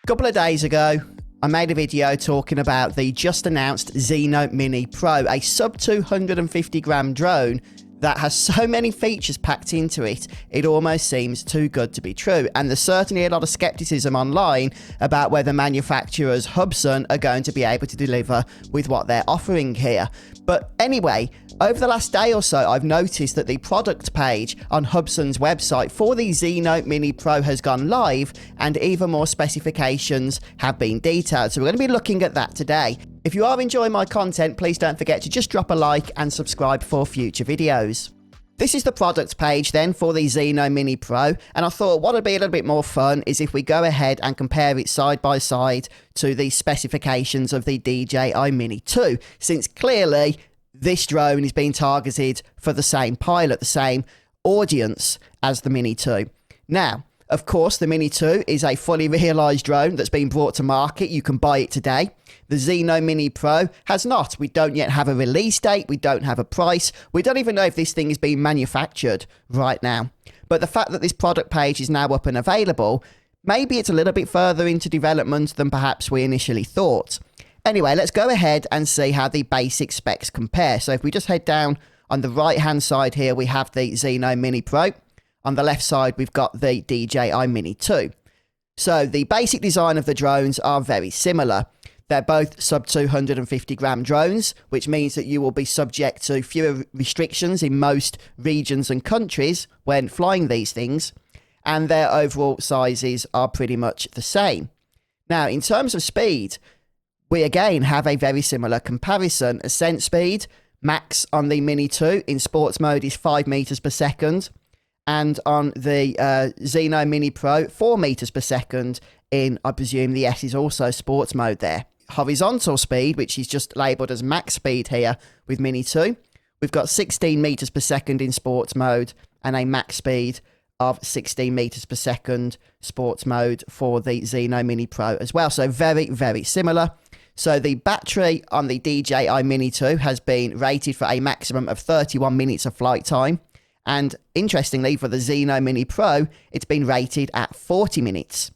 A couple of days ago, I made a video talking about the just announced Zino Mini Pro, a sub 250 gram drone that has so many features packed into it, it almost seems too good to be true. And there's certainly a lot of skepticism online about whether manufacturers Hubsan are going to be able to deliver with what they're offering here. But anyway, over the last day or so, I've noticed that the product page on Hubsan's website for the Zino Mini Pro has gone live, and even more specifications have been detailed. So we're going to be looking at that today. If you are enjoying my content, please don't forget to just drop a like and subscribe for future videos. This is the product page then for the Zino Mini Pro, and I thought what would be a little bit more fun is if we go ahead and compare it side by side to the specifications of the DJI Mini 2, since clearly this drone is being targeted for the same pilot, the same audience as the Mini 2. Now, of course, the Mini 2 is a fully realised drone that's been brought to market. You can buy it today. The Zino Mini Pro has not. We don't yet have a release date. We don't have a price. We don't even know if this thing is being manufactured right now. But the fact that this product page is now up and available, maybe it's a little bit further into development than perhaps we initially thought. Anyway, let's go ahead and see how the basic specs compare. So if we just head down on the right-hand side here, we have the Zino Mini Pro. On the left side, we've got the DJI Mini 2. So the basic design of the drones are very similar. They're both sub 250 gram drones, which means that you will be subject to fewer restrictions in most regions and countries when flying these things, and their overall sizes are pretty much the same. Now, in terms of speed, we again have a very similar comparison. Ascent speed, max on the Mini 2 in sports mode is 5 meters per second. And on the Zino Mini Pro, 4 meters per second in, I presume the S is also sports mode there. Horizontal speed, which is just labelled as max speed here with Mini 2. We've got 16 meters per second in sports mode and a max speed of 16 meters per second sports mode for the Zino Mini Pro as well. So very, very similar. So the battery on the DJI Mini 2 has been rated for a maximum of 31 minutes of flight time. And interestingly, for the Zino Mini Pro, it's been rated at 40 minutes.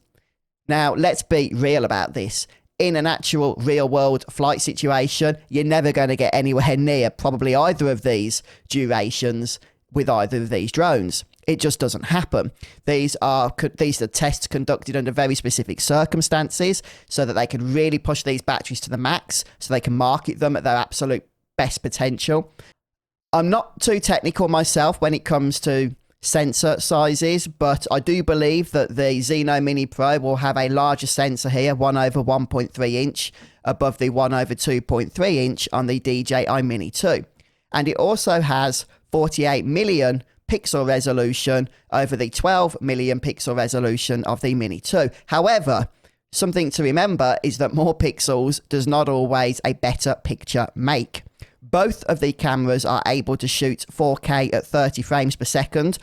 Now, let's be real about this. In an actual real-world flight situation, you're never going to get anywhere near probably either of these durations with either of these drones. It just doesn't happen. These are tests conducted under very specific circumstances so that they can really push these batteries to the max, so they can market them at their absolute best potential. I'm not too technical myself when it comes to sensor sizes, but I do believe that the Zino Mini Pro will have a larger sensor here, 1/1.3 inch, above the 1/2.3 inch on the DJI Mini 2. And it also has 48 million pixel resolution over the 12 million pixel resolution of the Mini 2. However, something to remember is that more pixels does not always a better picture make. Both of the cameras are able to shoot 4K at 30 frames per second.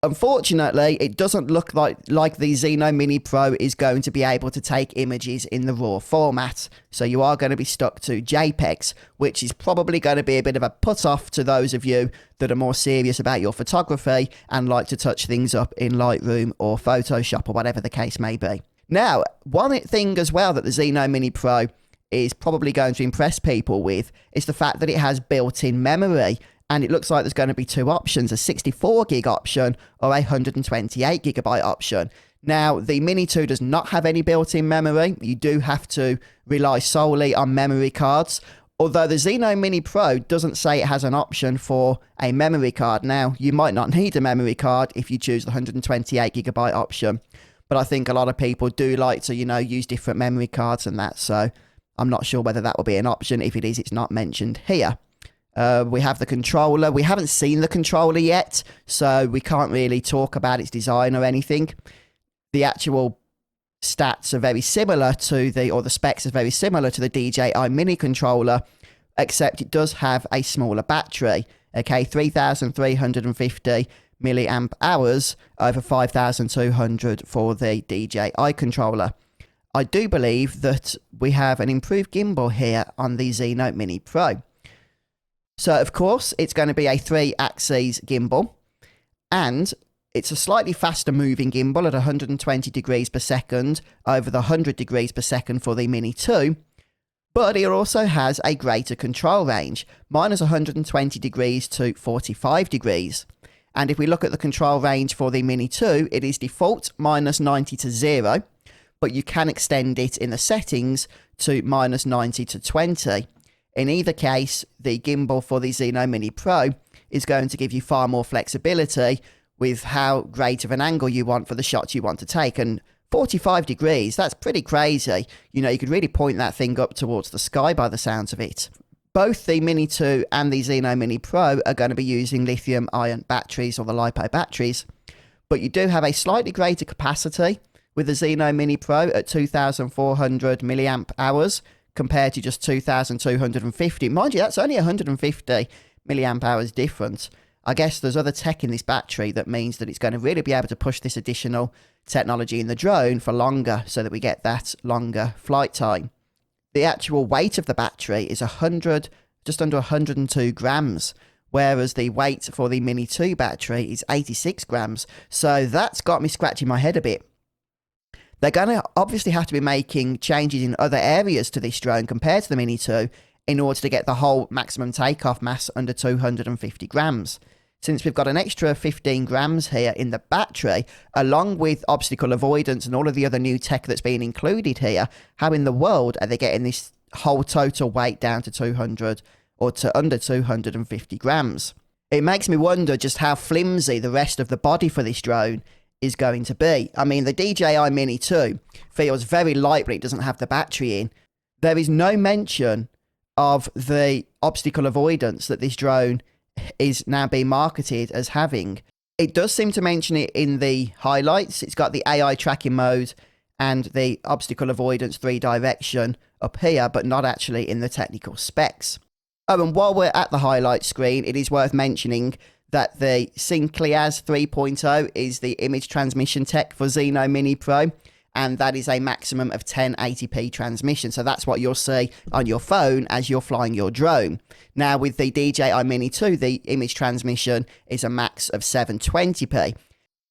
Unfortunately, it doesn't look like the Zino Mini Pro is going to be able to take images in the RAW format. So you are going to be stuck to JPEGs, which is probably going to be a bit of a put-off to those of you that are more serious about your photography and like to touch things up in Lightroom or Photoshop or whatever the case may be. Now, one thing as well that the Zino Mini Pro is probably going to impress people with is the fact that it has built-in memory, and it looks like there's going to be two options, a 64 gig option or a 128 gigabyte option. Now, the Mini 2 does not have any built-in memory. You do have to rely solely on memory cards, although the Zino Mini Pro doesn't say it has an option for a memory card. Now, you might not need a memory card if you choose the 128 gigabyte option, but I think a lot of people do like to, use different memory cards and that, so I'm not sure whether that will be an option. If it is, it's not mentioned here. We have the controller. We haven't seen the controller yet, so we can't really talk about its design or anything. The actual stats are very similar to the specs are very similar to the DJI Mini controller, except it does have a smaller battery. Okay, 3,350 milliamp hours over 5,200 for the DJI controller. I do believe that we have an improved gimbal here on the Zino Mini Pro. So, of course, it's going to be a 3-axis gimbal. And It's a slightly faster moving gimbal at 120 degrees per second over the 100 degrees per second for the Mini 2, but it also has a greater control range, minus 120 degrees to 45 degrees. And if we look at the control range for the Mini 2, it is default minus 90 to 0, but you can extend it in the settings to minus 90 to 20. In either case, the gimbal for the Zino Mini Pro is going to give you far more flexibility with how great of an angle you want for the shots you want to take. And 45 degrees, that's pretty crazy. You know, you could really point that thing up towards the sky by the sounds of it. Both the Mini 2 and the Zino Mini Pro are going to be using lithium-ion batteries, or the LiPo batteries, but you do have a slightly greater capacity with the Zino Mini Pro at 2,400 milliamp hours compared to just 2,250. Mind you, that's only 150 milliamp hours difference. I guess there's other tech in this battery that means that it's going to really be able to push this additional technology in the drone for longer, so that we get that longer flight time. The actual weight of the battery is just under 102 grams, whereas the weight for the Mini 2 battery is 86 grams. So that's got me scratching my head a bit. They're going to obviously have to be making changes in other areas to this drone compared to the Mini 2 in order to get the whole maximum takeoff mass under 250 grams. Since we've got an extra 15 grams here in the battery, along with obstacle avoidance and all of the other new tech that's been included here, how in the world are they getting this whole total weight down to 200 or to under 250 grams? It makes me wonder just how flimsy the rest of the body for this drone is going to be. I mean, the DJI Mini 2 feels very light when it doesn't have the battery in. There is no mention of the obstacle avoidance that this drone is now being marketed as having. It does seem to mention it in the highlights. It's got the AI tracking mode and the obstacle avoidance 3 direction up here, but not actually in the technical specs. Oh, and while we're at the highlight screen, it is worth mentioning that the Synclias 3.0 is the image transmission tech for Zino Mini Pro, and that is a maximum of 1080p transmission. So that's what you'll see on your phone as you're flying your drone. Now with the DJI Mini 2, the image transmission is a max of 720p.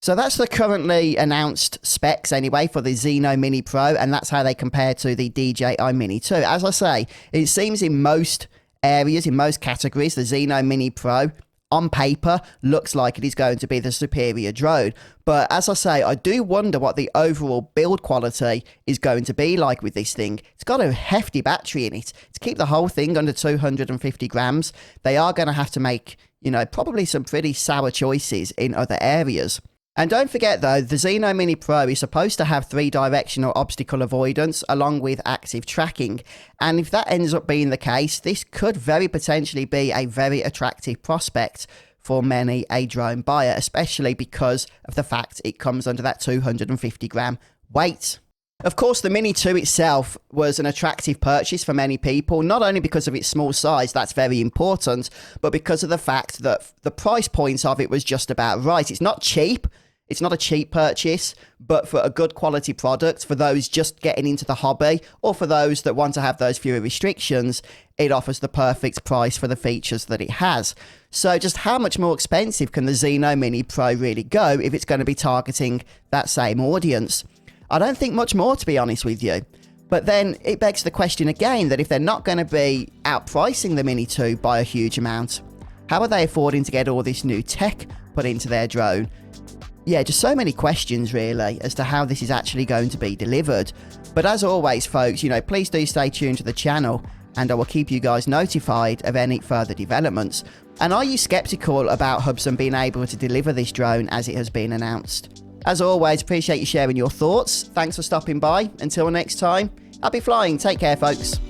So that's the currently announced specs anyway for the Zino Mini Pro, and that's how they compare to the DJI Mini 2. As I say, it seems in most areas, in most categories, the Zino Mini Pro on paper looks like it is going to be the superior drone. But as I say, I do wonder what the overall build quality is going to be like with this thing. It's got a hefty battery in it. To keep the whole thing under 250 grams, they are going to have to make, you know, probably some pretty sour choices in other areas. And don't forget though, the Zino Mini Pro is supposed to have 3-directional obstacle avoidance along with active tracking. And if that ends up being the case, this could very potentially be a very attractive prospect for many a drone buyer, especially because of the fact it comes under that 250 gram weight. Of course, the Mini 2 itself was an attractive purchase for many people, not only because of its small size, that's very important, but because of the fact that the price point of it was just about right. It's not cheap. It's not a cheap purchase, but for a good quality product, for those just getting into the hobby, or for those that want to have those fewer restrictions, it offers the perfect price for the features that it has. So just how much more expensive can the Zino Mini Pro really go if it's going to be targeting that same audience? I don't think much more, to be honest with you. But then it begs the question again that if they're not going to be outpricing the Mini 2 by a huge amount, how are they affording to get all this new tech put into their drone? Yeah, just so many questions really as to how this is actually going to be delivered. But as always, folks, you know, please do stay tuned to the channel and I will keep you guys notified of any further developments. And are you skeptical about Hubsan being able to deliver this drone as it has been announced? As always, appreciate you sharing your thoughts. Thanks for stopping by. Until next time, happy flying. Take care, folks.